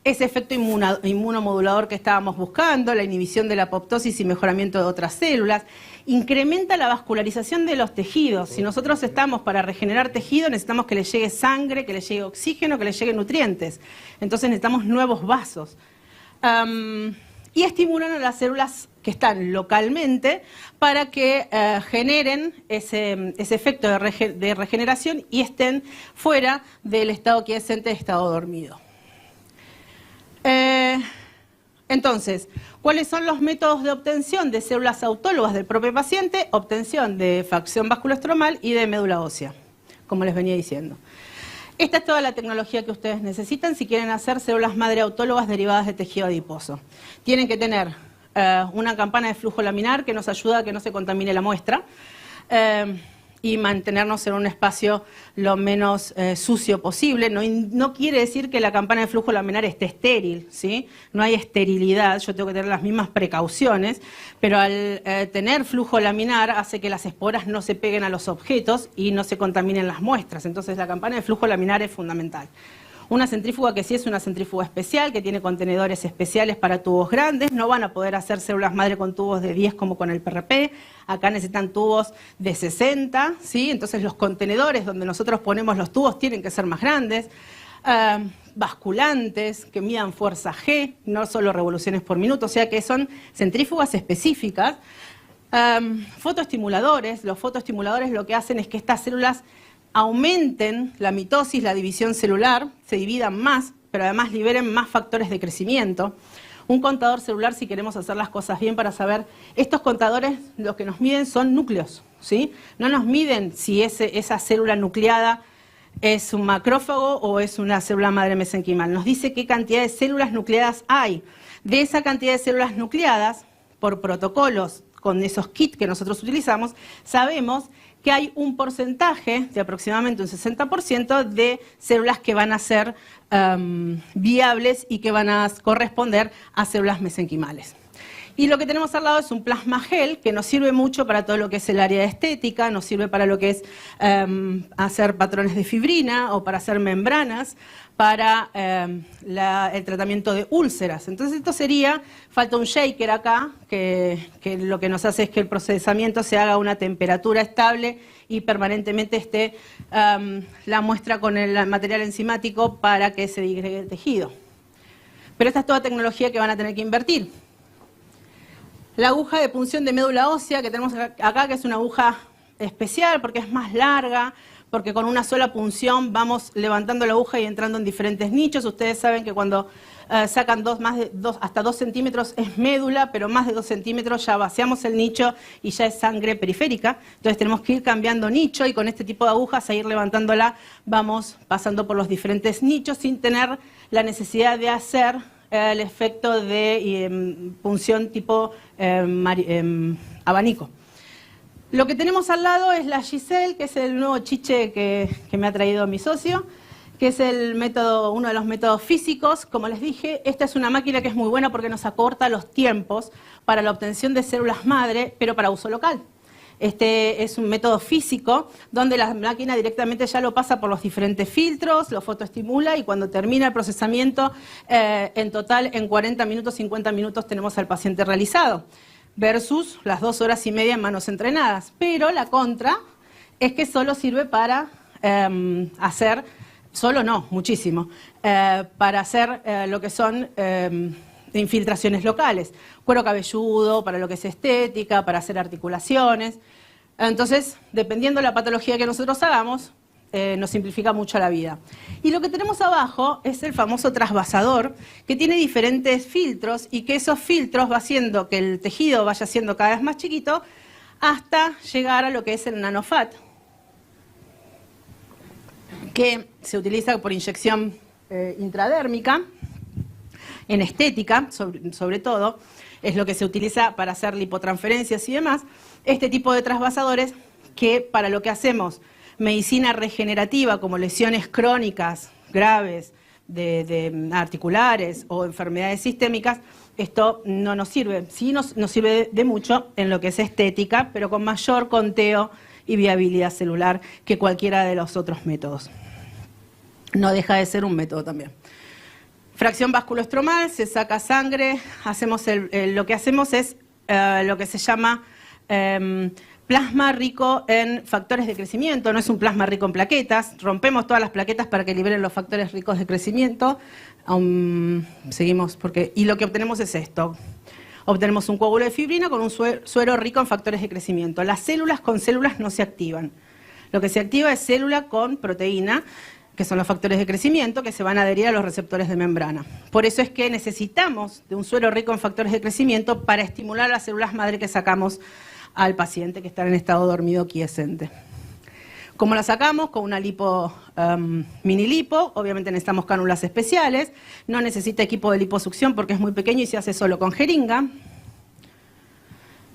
Ese efecto inmunomodulador que estábamos buscando, la inhibición de la apoptosis y mejoramiento de otras células, incrementa la vascularización de los tejidos. Si nosotros estamos para regenerar tejido, necesitamos que le llegue sangre, que le llegue oxígeno, que le lleguen nutrientes. Entonces necesitamos nuevos vasos. Y estimulan a las células que están localmente para que generen ese efecto de regeneración y estén fuera del estado quiescente, de estado dormido. Entonces, ¿cuáles son los métodos de obtención de células autólogas del propio paciente? Obtención de facción vasculoestromal y de médula ósea, como les venía diciendo. Esta es toda la tecnología que ustedes necesitan si quieren hacer células madre autólogas derivadas de tejido adiposo. Tienen que tener una campana de flujo laminar que nos ayuda a que no se contamine la muestra y mantenernos en un espacio lo menos sucio posible. No quiere decir que la campana de flujo laminar esté estéril, ¿sí? No hay esterilidad, yo tengo que tener las mismas precauciones, pero al tener flujo laminar hace que las esporas no se peguen a los objetos y no se contaminen las muestras. Entonces la campana de flujo laminar es fundamental. Una centrífuga que sí es una centrífuga especial, que tiene contenedores especiales para tubos grandes. No van a poder hacer células madre con tubos de 10 como con el PRP. Acá necesitan tubos de 60, ¿sí? Entonces los contenedores donde nosotros ponemos los tubos tienen que ser más grandes. Basculantes que midan fuerza G, no solo revoluciones por minuto, o sea que son centrífugas específicas. Fotoestimuladores. Los fotoestimuladores lo que hacen es que estas células aumenten la mitosis, la división celular, se dividan más, pero además liberen más factores de crecimiento. Un contador celular, si queremos hacer las cosas bien para saber, estos contadores lo que nos miden son núcleos, ¿sí? No nos miden si esa célula nucleada es un macrófago o es una célula madre mesenquimal. Nos dice qué cantidad de células nucleadas hay. De esa cantidad de células nucleadas, por protocolos con esos kits que nosotros utilizamos, sabemos que hay un porcentaje de aproximadamente un 60% de células que van a ser viables y que van a corresponder a células mesenquimales. Y lo que tenemos al lado es un plasma gel que nos sirve mucho para todo lo que es el área de estética, nos sirve para lo que es hacer patrones de fibrina o para hacer membranas, para el tratamiento de úlceras. Entonces esto sería, falta un shaker acá, que lo que nos hace es que el procesamiento se haga a una temperatura estable y permanentemente esté la muestra con el material enzimático para que se digregue el tejido. Pero esta es toda tecnología que van a tener que invertir. La aguja de punción de médula ósea que tenemos acá, que es una aguja especial porque es más larga, porque con una sola punción vamos levantando la aguja y entrando en diferentes nichos. Ustedes saben que cuando sacan hasta 2 centímetros es médula, pero más de 2 centímetros ya vaciamos el nicho y ya es sangre periférica. Entonces tenemos que ir cambiando nicho y con este tipo de agujas, a ir levantándola, vamos pasando por los diferentes nichos sin tener la necesidad de hacer el efecto de punción tipo abanico. Lo que tenemos al lado es la Giselle, que es el nuevo chiche que me ha traído mi socio, que es uno de los métodos físicos. Como les dije, esta es una máquina que es muy buena porque nos acorta los tiempos para la obtención de células madre, pero para uso local. Este es un método físico donde la máquina directamente ya lo pasa por los diferentes filtros, lo fotoestimula y cuando termina el procesamiento, en total en 40 minutos, 50 minutos tenemos al paciente realizado, versus las 2 horas y media en manos entrenadas. Pero la contra es que solo sirve para hacer, solo no, muchísimo, para hacer lo que son infiltraciones locales, cuero cabelludo, para lo que es estética, para hacer articulaciones. Entonces, dependiendo de la patología que nosotros hagamos, nos simplifica mucho la vida. Y lo que tenemos abajo es el famoso trasvasador, que tiene diferentes filtros y que esos filtros va haciendo que el tejido vaya siendo cada vez más chiquito hasta llegar a lo que es el nanofat, que se utiliza por inyección intradérmica, en estética, sobre todo, es lo que se utiliza para hacer lipotransferencias y demás. Este tipo de trasvasadores que para lo que hacemos medicina regenerativa, como lesiones crónicas graves de articulares o enfermedades sistémicas, esto no nos sirve. Sí nos sirve de mucho en lo que es estética, pero con mayor conteo y viabilidad celular que cualquiera de los otros métodos. No deja de ser un método también. Fracción vasculoestromal, se saca sangre, lo que hacemos es lo que se llama plasma rico en factores de crecimiento, no es un plasma rico en plaquetas, rompemos todas las plaquetas para que liberen los factores ricos de crecimiento, seguimos, y lo que obtenemos es esto, obtenemos un coágulo de fibrina con un suero rico en factores de crecimiento. Las células con células no se activan, lo que se activa es célula con proteína, que son los factores de crecimiento que se van a adherir a los receptores de membrana. Por eso es que necesitamos de un suero rico en factores de crecimiento para estimular las células madre que sacamos al paciente que está en estado dormido quiescente. ¿Cómo la sacamos? Con una mini lipo, obviamente necesitamos cánulas especiales, no necesita equipo de liposucción porque es muy pequeño y se hace solo con jeringa.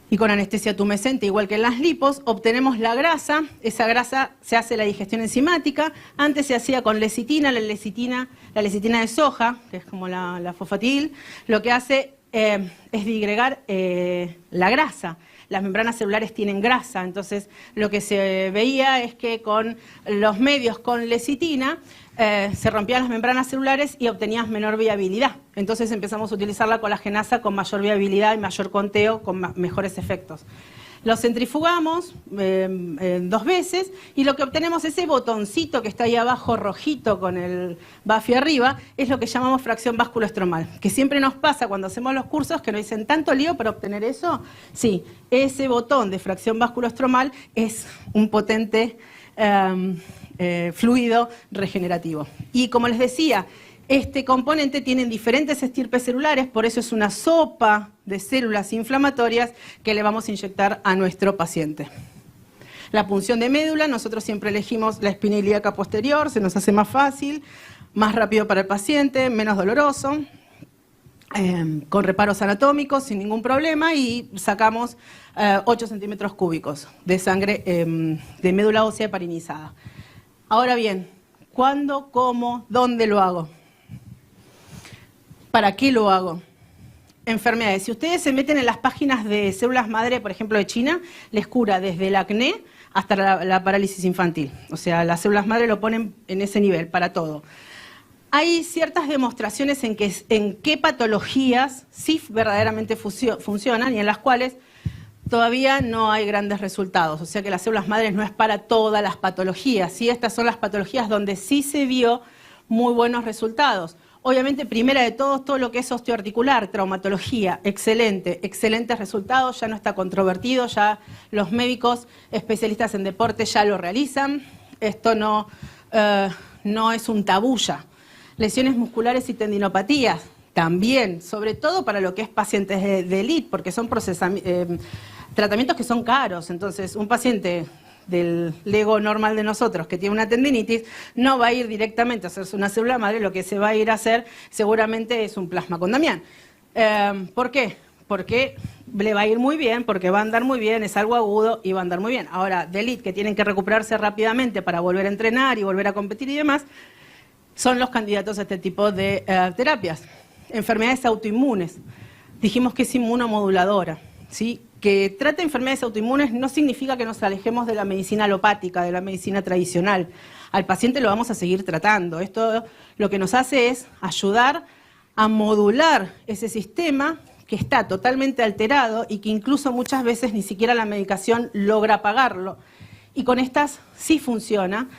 Y con anestesia tumescente, igual que en las lipos, obtenemos la grasa. Esa grasa se hace la digestión enzimática. Antes se hacía con lecitina, la lecitina de soja, que es como la fosfatidil, lo que hace es digregar la grasa. las membranas celulares tienen grasa, entonces lo que se veía es que con los medios con lecitina se rompían las membranas celulares y obtenías menor viabilidad. Entonces empezamos a utilizar la colagenasa con mayor viabilidad y mayor conteo, con mejores efectos. Lo centrifugamos 2 veces y lo que obtenemos, ese botoncito que está ahí abajo rojito con el Buffy arriba, es lo que llamamos fracción básculo-estromal, que siempre nos pasa cuando hacemos los cursos que nos dicen tanto lío para obtener eso. Sí, ese botón de fracción básculo-estromal es un potente fluido regenerativo. Y como les decía, este componente tiene diferentes estirpes celulares, por eso es una sopa de células inflamatorias que le vamos a inyectar a nuestro paciente. La punción de médula, nosotros siempre elegimos la espina ilíaca posterior, se nos hace más fácil, más rápido para el paciente, menos doloroso, con reparos anatómicos sin ningún problema, y sacamos 8 centímetros cúbicos de sangre de médula ósea heparinizada. Ahora bien, ¿cuándo, cómo, dónde lo hago? ¿Para qué lo hago? Enfermedades. Si ustedes se meten en las páginas de células madre, por ejemplo, de China, les cura desde el acné hasta la parálisis infantil. O sea, las células madre lo ponen en ese nivel, para todo. Hay ciertas demostraciones en qué patologías sí verdaderamente funcionan y en las cuales todavía no hay grandes resultados. O sea que las células madres no es para todas las patologías. ¿Sí? Estas son las patologías donde sí se vio muy buenos resultados. Obviamente, primera de todo lo que es osteoarticular, traumatología, excelentes resultados, ya no está controvertido, ya los médicos especialistas en deporte ya lo realizan, esto no es un tabú ya. Lesiones musculares y tendinopatías, también, sobre todo para lo que es pacientes de elite, porque son tratamientos que son caros, entonces un paciente del lego normal de nosotros que tiene una tendinitis, no va a ir directamente a hacerse una célula madre, lo que se va a ir a hacer seguramente es un plasma con Damián. ¿Por qué? Porque le va a ir muy bien, porque va a andar muy bien, es algo agudo y va a andar muy bien. Ahora, de elite, que tienen que recuperarse rápidamente para volver a entrenar y volver a competir y demás, son los candidatos a este tipo de terapias. Enfermedades autoinmunes. Dijimos que es inmunomoduladora, ¿sí? Que trata enfermedades autoinmunes no significa que nos alejemos de la medicina alopática, de la medicina tradicional. Al paciente lo vamos a seguir tratando. Esto lo que nos hace es ayudar a modular ese sistema que está totalmente alterado y que incluso muchas veces ni siquiera la medicación logra apagarlo. Y con estas sí funciona,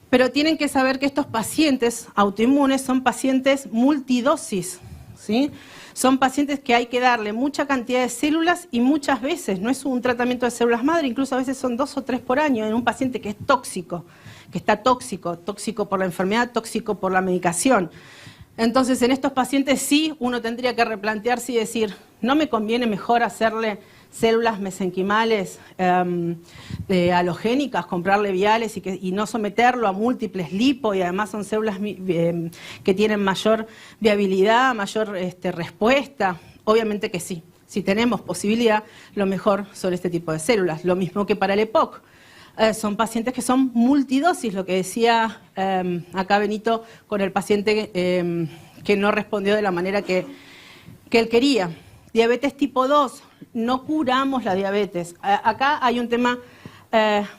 pero tienen que saber que estos pacientes autoinmunes son pacientes multidosis, ¿sí? Son pacientes que hay que darle mucha cantidad de células y muchas veces no es un tratamiento de células madre, incluso a veces son 2 o 3 por año en un paciente que es tóxico, que está tóxico por la enfermedad, tóxico por la medicación. Entonces, en estos pacientes sí uno tendría que replantearse y decir, ¿no me conviene mejor hacerle células mesenquimales halogénicas, comprarle viales y no someterlo a múltiples lipo, y además son células que tienen mayor viabilidad, mayor respuesta? Obviamente que sí. Si tenemos posibilidad, lo mejor son este tipo de células. Lo mismo que para el EPOC. Son pacientes que son multidosis, lo que decía acá Benito con el paciente que no respondió de la manera que él quería. Diabetes tipo 2, no curamos la diabetes. Acá hay un tema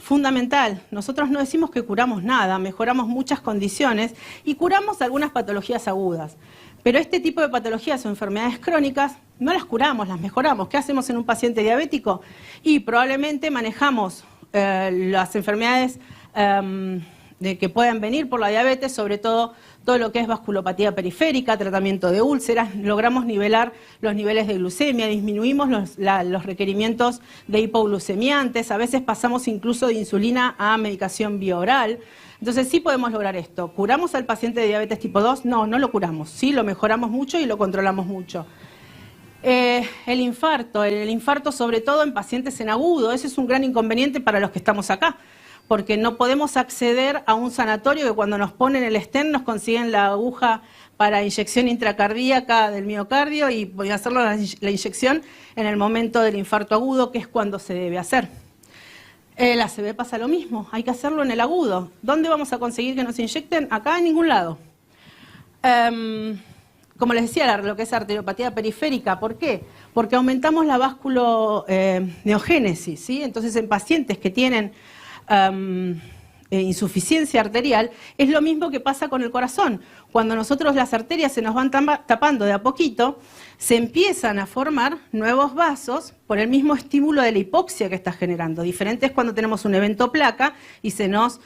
fundamental. Nosotros no decimos que curamos nada, mejoramos muchas condiciones y curamos algunas patologías agudas. Pero este tipo de patologías o enfermedades crónicas no las curamos, las mejoramos. ¿Qué hacemos en un paciente diabético? Y probablemente manejamos las enfermedades que pueden venir por la diabetes, sobre todo lo que es vasculopatía periférica, tratamiento de úlceras, logramos nivelar los niveles de glucemia, disminuimos los requerimientos de hipoglucemiantes, a veces pasamos incluso de insulina a medicación bioral. Entonces sí podemos lograr esto. ¿Curamos al paciente de diabetes tipo 2? No, no lo curamos, sí lo mejoramos mucho y lo controlamos mucho. El infarto sobre todo en pacientes en agudo, ese es un gran inconveniente para los que estamos acá, porque no podemos acceder a un sanatorio que cuando nos ponen el stent nos consiguen la aguja para inyección intracardíaca del miocardio y voy a hacer la inyección en el momento del infarto agudo, que es cuando se debe hacer. La ACV pasa lo mismo, hay que hacerlo en el agudo. ¿Dónde vamos a conseguir que nos inyecten? Acá en ningún lado. como les decía, lo que es arteriopatía periférica. ¿Por qué? Porque aumentamos la vasculoneogénesis, ¿sí? Entonces, en pacientes que tienen insuficiencia arterial, es lo mismo que pasa con el corazón. Cuando nosotros las arterias se nos van tapando de a poquito, se empiezan a formar nuevos vasos por el mismo estímulo de la hipoxia que está generando. Diferente es cuando tenemos un evento placa y se nos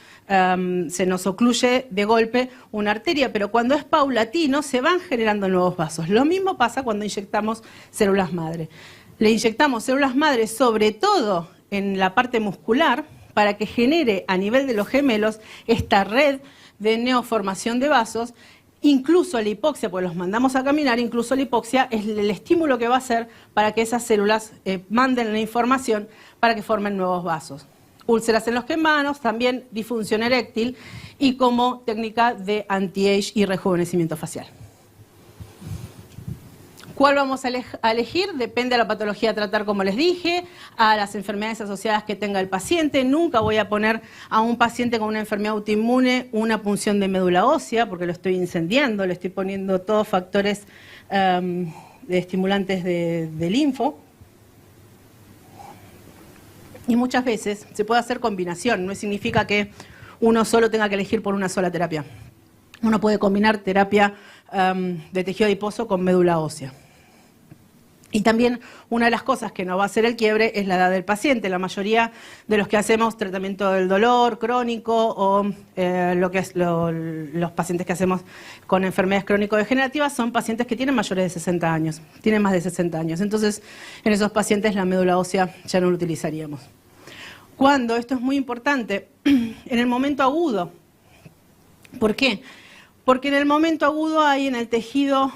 ocluye de golpe una arteria, pero cuando es paulatino se van generando nuevos vasos. Lo mismo pasa cuando inyectamos células madre. Le inyectamos células madre sobre todo en la parte muscular, para que genere a nivel de los gemelos esta red de neoformación de vasos. Incluso la hipoxia, pues los mandamos a caminar, incluso la hipoxia es el estímulo que va a hacer para que esas células manden la información para que formen nuevos vasos. Úlceras en los manos, también disfunción eréctil y como técnica de anti-age y rejuvenecimiento facial. ¿Cuál vamos a elegir? Depende de la patología a tratar, como les dije, a las enfermedades asociadas que tenga el paciente. Nunca voy a poner a un paciente con una enfermedad autoinmune una punción de médula ósea, porque lo estoy incendiando, le estoy poniendo todos factores estimulantes de linfo. Y muchas veces se puede hacer combinación, no significa que uno solo tenga que elegir por una sola terapia. Uno puede combinar terapia de tejido adiposo con médula ósea. Y también una de las cosas que nos va a hacer el quiebre es la edad del paciente. La mayoría de los que hacemos tratamiento del dolor crónico o los pacientes que hacemos con enfermedades crónico-degenerativas son pacientes que tienen mayores de 60 años, tienen más de 60 años. Entonces, en esos pacientes la médula ósea ya no la utilizaríamos. Cuando, esto es muy importante, en el momento agudo. ¿Por qué? Porque en el momento agudo hay en el tejido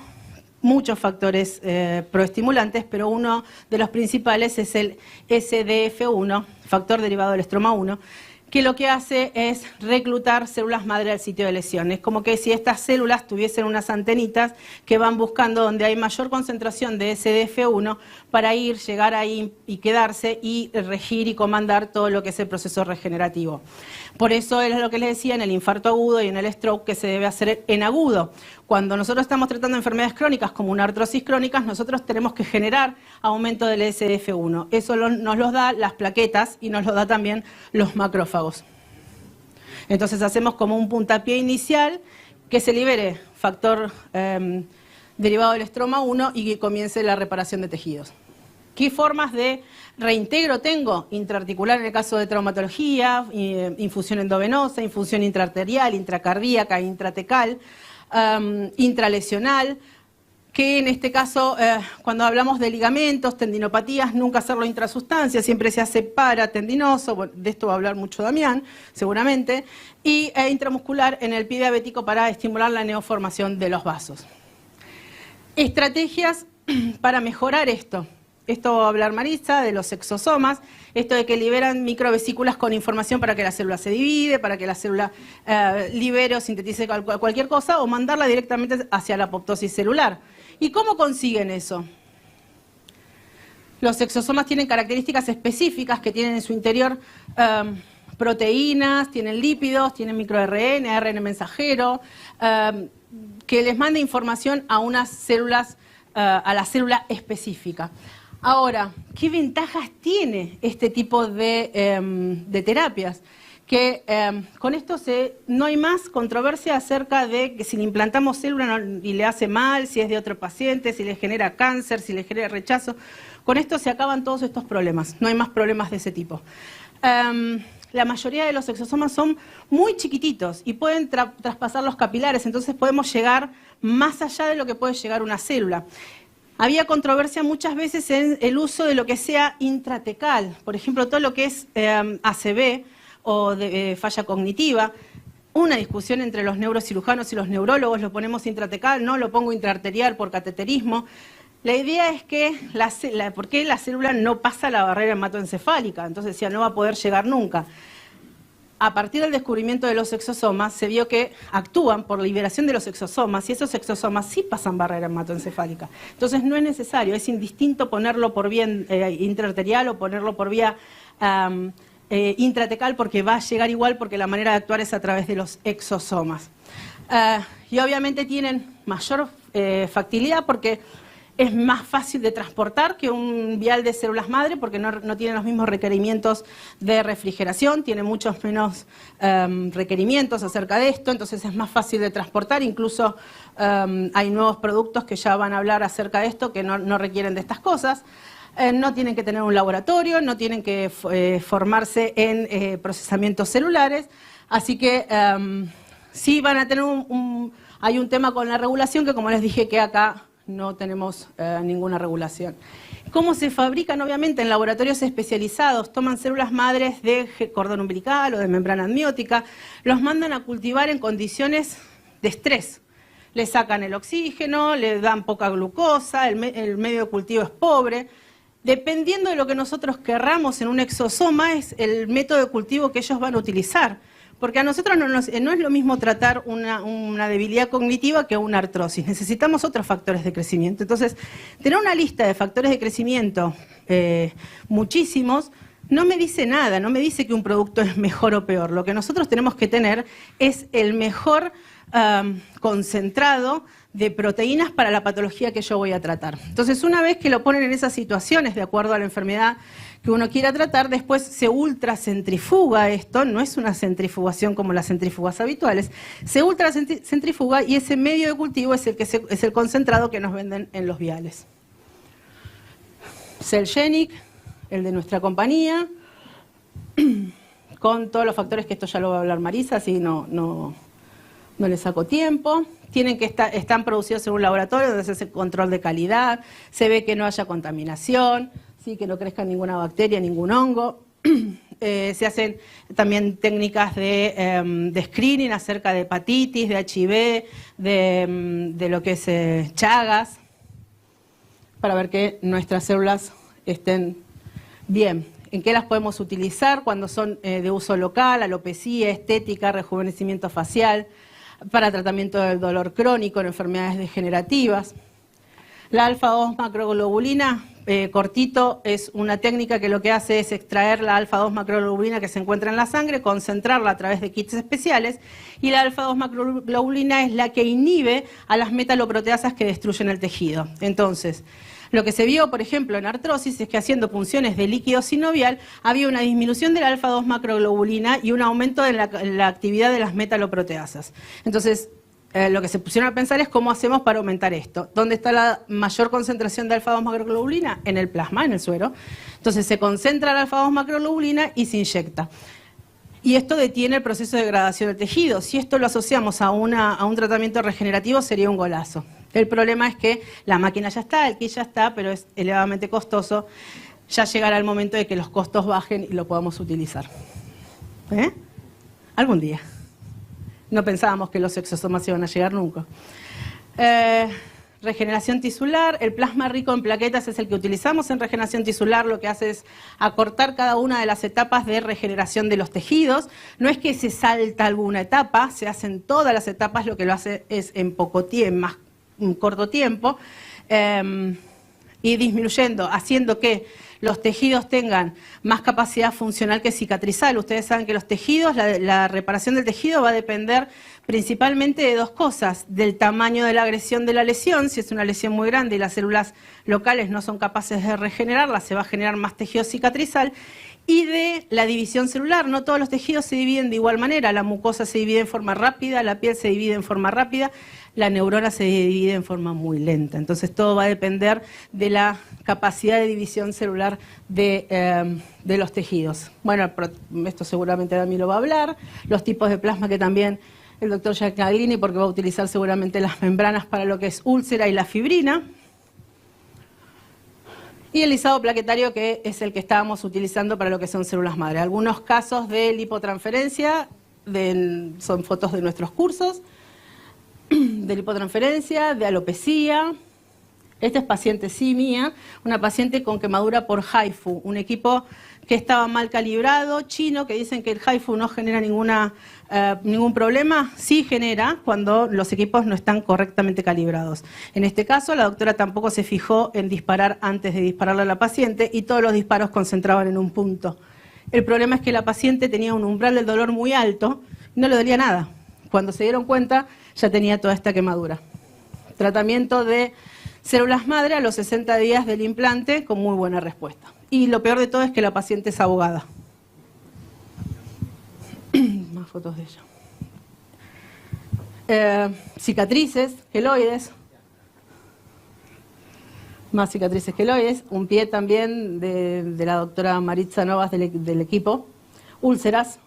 muchos factores proestimulantes, pero uno de los principales es el SDF1, factor derivado del estroma 1, que lo que hace es reclutar células madre al sitio de lesión. Es como que si estas células tuviesen unas antenitas que van buscando donde hay mayor concentración de SDF1 para llegar ahí y quedarse y regir y comandar todo lo que es el proceso regenerativo. Por eso es lo que les decía en el infarto agudo y en el stroke que se debe hacer en agudo. Cuando nosotros estamos tratando enfermedades crónicas como una artrosis crónica, nosotros tenemos que generar aumento del SDF1. Eso nos lo da las plaquetas y nos lo da también los macrófagos. Entonces hacemos como un puntapié inicial que se libere factor derivado del estroma 1 y que comience la reparación de tejidos. ¿Qué formas de reintegro tengo? Intraarticular en el caso de traumatología, infusión endovenosa, infusión intraarterial, intracardíaca, intratecal, intralesional, que en este caso, cuando hablamos de ligamentos, tendinopatías, nunca hacerlo intrasustancia, siempre se hace paratendinoso, bueno, de esto va a hablar mucho Damián, seguramente, y intramuscular en el pie diabético para estimular la neoformación de los vasos. Estrategias para mejorar esto. Esto va a hablar Marisa, de los exosomas, esto de que liberan microvesículas con información para que la célula se divide, para que la célula libere o sintetice cualquier cosa, o mandarla directamente hacia la apoptosis celular. ¿Y cómo consiguen eso? Los exosomas tienen características específicas que tienen en su interior proteínas, tienen lípidos, tienen microRN, ARN mensajero, que les manda información a unas células, a la célula específica. Ahora, ¿qué ventajas tiene este tipo de terapias? Que con esto no hay más controversia acerca de que si le implantamos célula y le hace mal, si es de otro paciente, si le genera cáncer, si le genera rechazo. Con esto se acaban todos estos problemas, no hay más problemas de ese tipo. La mayoría de los exosomas son muy chiquititos y pueden traspasar los capilares, entonces podemos llegar más allá de lo que puede llegar una célula. Había controversia muchas veces en el uso de lo que sea intratecal, por ejemplo, todo lo que es ACV o falla cognitiva. Una discusión entre los neurocirujanos y los neurólogos, lo ponemos intratecal, no lo pongo intraarterial por cateterismo. La idea es que, ¿por qué la célula no pasa la barrera hematoencefálica? Entonces decía, no va a poder llegar nunca. A partir del descubrimiento de los exosomas, se vio que actúan por liberación de los exosomas y esos exosomas sí pasan barrera hematoencefálica. Entonces no es necesario, es indistinto ponerlo por vía intraarterial o ponerlo por vía intratecal porque va a llegar igual porque la manera de actuar es a través de los exosomas. Y obviamente tienen mayor factibilidad porque es más fácil de transportar que un vial de células madre porque no tienen los mismos requerimientos de refrigeración, tiene muchos menos requerimientos acerca de esto, entonces es más fácil de transportar, incluso hay nuevos productos que ya van a hablar acerca de esto que no requieren de estas cosas. No tienen que tener un laboratorio, no tienen que formarse en procesamientos celulares, así que sí van a tener hay un tema con la regulación que, como les dije, que acá no tenemos ninguna regulación. ¿Cómo se fabrican? Obviamente en laboratorios especializados, toman células madres de cordón umbilical o de membrana amniótica, los mandan a cultivar en condiciones de estrés. Le sacan el oxígeno, le dan poca glucosa, el medio de cultivo es pobre. Dependiendo de lo que nosotros querramos en un exosoma, es el método de cultivo que ellos van a utilizar. Porque a nosotros no es lo mismo tratar una debilidad cognitiva que una artrosis. Necesitamos otros factores de crecimiento. Entonces, tener una lista de factores de crecimiento, muchísimos, no me dice nada, no me dice que un producto es mejor o peor. Lo que nosotros tenemos que tener es el mejor concentrado de proteínas para la patología que yo voy a tratar. Entonces, una vez que lo ponen en esas situaciones, de acuerdo a la enfermedad que uno quiera tratar, después se ultracentrifuga esto, no es una centrifugación como las centrífugas habituales, se ultracentrifuga y ese medio de cultivo es el concentrado que nos venden en los viales. Cellgenic, el de nuestra compañía, con todos los factores que esto ya lo va a hablar Marisa, así no le saco tiempo. Están producidos en un laboratorio donde se hace control de calidad, se ve que no haya contaminación, ¿sí? Que no crezca ninguna bacteria, ningún hongo. Se hacen también técnicas de screening acerca de hepatitis, de HIV, de lo que es Chagas, para ver que nuestras células estén bien. ¿En qué las podemos utilizar? Cuando son de uso local, alopecia, estética, rejuvenecimiento facial, para tratamiento del dolor crónico en enfermedades degenerativas. La alfa-2 macroglobulina, cortito, es una técnica que lo que hace es extraer la alfa-2 macroglobulina que se encuentra en la sangre, concentrarla a través de kits especiales, y la alfa-2 macroglobulina es la que inhibe a las metaloproteasas que destruyen el tejido. Entonces, lo que se vio, por ejemplo, en artrosis es que haciendo punciones de líquido sinovial había una disminución de la alfa-2 macroglobulina y un aumento de la actividad de las metaloproteasas. Entonces, lo que se pusieron a pensar es cómo hacemos para aumentar esto. ¿Dónde está la mayor concentración de alfa-2 macroglobulina? En el plasma, en el suero. Entonces se concentra la alfa-2 macroglobulina y se inyecta. Y esto detiene el proceso de degradación del tejido. Si esto lo asociamos a un tratamiento regenerativo, sería un golazo. El problema es que la máquina ya está, el kit ya está, pero es elevadamente costoso. Ya llegará el momento de que los costos bajen y lo podamos utilizar. Algún día. No pensábamos que los exosomas iban a llegar nunca. Regeneración tisular, el plasma rico en plaquetas es el que utilizamos en regeneración tisular, lo que hace es acortar cada una de las etapas de regeneración de los tejidos. No es que se salta alguna etapa, se hacen todas las etapas, lo que lo hace es en poco tiempo, un corto tiempo, y disminuyendo, haciendo que los tejidos tengan más capacidad funcional que cicatrizal. Ustedes saben que los tejidos, la reparación del tejido va a depender principalmente de dos cosas: del tamaño de la agresión de la lesión. Si es una lesión muy grande y las células locales no son capaces de regenerarla, se va a generar más tejido cicatrizal, y de la división celular. No todos los tejidos se dividen de igual manera. La mucosa se divide en forma rápida, la piel se divide en forma rápida, la neurona se divide en forma muy lenta. Entonces todo va a depender de la capacidad de división celular de los tejidos. Bueno, esto seguramente Dami lo va a hablar. Los tipos de plasma que también el doctor Giacaglini, porque va a utilizar seguramente las membranas para lo que es úlcera y la fibrina. Y el lisado plaquetario, que es el que estábamos utilizando para lo que son células madre. Algunos casos de lipotransferencia, son fotos de nuestros cursos, de lipotransferencia, de alopecia. Esta es paciente mía, una paciente con quemadura por HIFU, un equipo que estaba mal calibrado, chino, que dicen que el HIFU no genera ningún problema. Sí genera cuando los equipos no están correctamente calibrados. En este caso, la doctora tampoco se fijó en disparar antes de dispararle a la paciente y todos los disparos concentraban en un punto. El problema es que la paciente tenía un umbral del dolor muy alto y no le dolía nada. Cuando se dieron cuenta, ya tenía toda esta quemadura. Tratamiento de células madre a los 60 días del implante con muy buena respuesta. Y lo peor de todo es que la paciente es abogada. Más fotos de ella. Cicatrices, queloides. Más cicatrices queloides. Un pie también de la doctora Maritza Novas del equipo. Úlceras,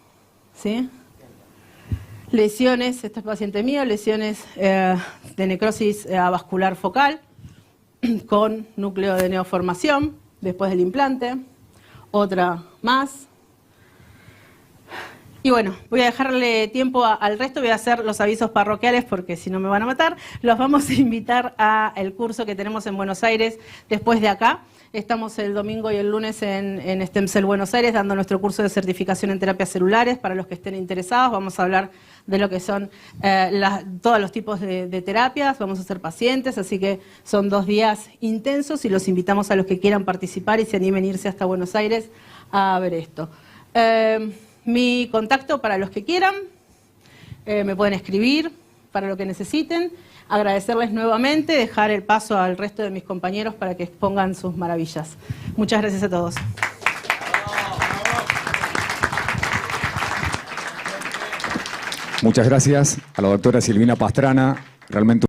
¿sí? Lesiones, este es paciente mío, lesiones de necrosis vascular focal con núcleo de neoformación después del implante. Otra más. Y bueno, voy a dejarle tiempo al resto, voy a hacer los avisos parroquiales porque si no me van a matar. Los vamos a invitar al curso que tenemos en Buenos Aires después de acá. Estamos el domingo y el lunes en Stem Cell Buenos Aires dando nuestro curso de certificación en terapias celulares. Para los que estén interesados, vamos a hablar de lo que son todos los tipos de terapias, vamos a hacer pacientes, así que son 2 días intensos y los invitamos a los que quieran participar y se animen a irse hasta Buenos Aires a ver esto. Mi contacto para los que quieran, me pueden escribir para lo que necesiten. Agradecerles nuevamente, dejar el paso al resto de mis compañeros para que expongan sus maravillas. Muchas gracias a todos. Muchas gracias a la doctora Silvina Pastrana. Realmente